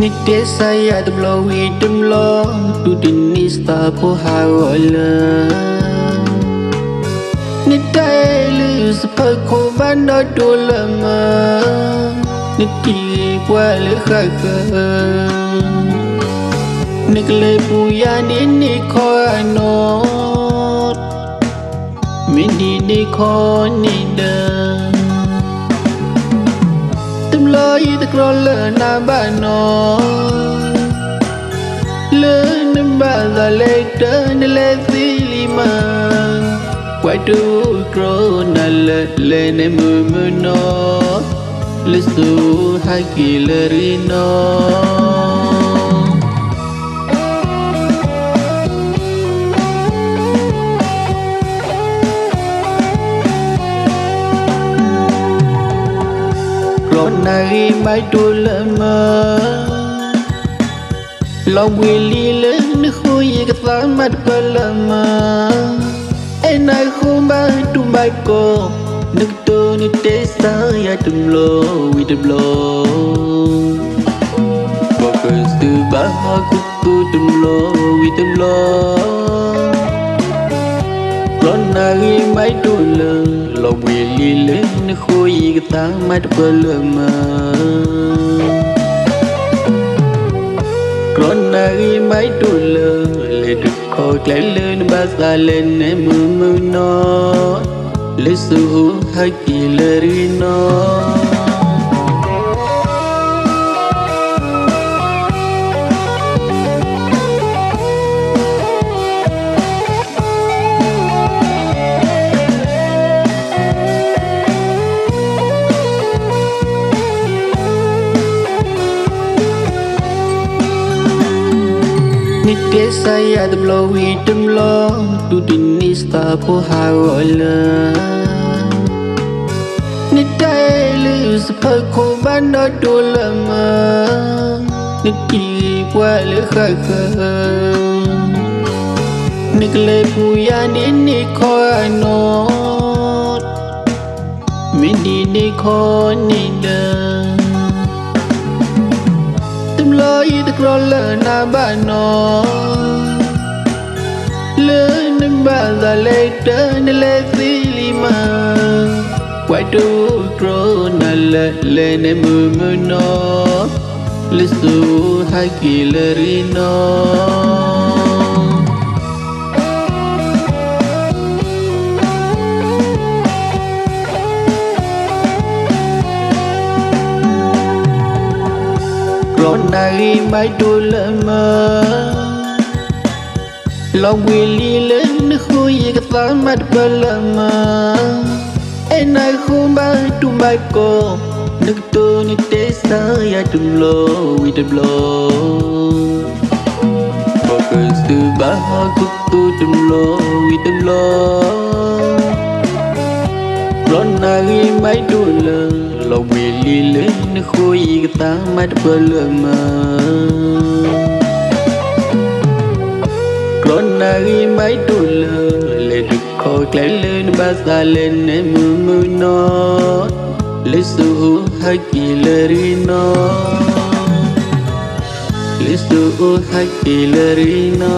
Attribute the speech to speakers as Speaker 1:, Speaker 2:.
Speaker 1: Nite saya deblo hitam lo tu dinista po hawala Nite lu sepai ko banda dolama Niti wale khaka Nikle puya ni ko anot Mindi ni ko ni da Loi the crawler na bano Learn about the later the lima Why do grow na le muno Lisu hakilerino Nari mai tu lama Long wili lên khui cái sáng mặt palama En ai khu mai tu mai ko Nước tu ni te sa ya tum lo we the blow Focus tu bah ku tu tum lo we the blow Nari mai tu lama Long wili lên khui cái sáng mặt palama Nari mai tu le du ko klai lên ba sa lên mu no le su hakilerino Nite saya deblo hitam lo tu dinista po hawala Nite lu sepai ko banda dolama Niti wale khaka Nikle puya ni ko anot Mindi ni ko ni da Loi the crawler na bano Learn about the later the lima Why do grow na le muno Lisu hakilerino Nari mai tu lama Long wili lên khui cái sáng mặt palama En ai khu mai tu mai ko Nước tu ni te sa ya tum lo we the blow Focus tu bah ku tu tum lo we the blow Nari mai tu Long wili lên khui cái sáng mặt palama Nari mai tu le du ko klai lên ba sa lên mu no le su hakilerino Le su hakilerino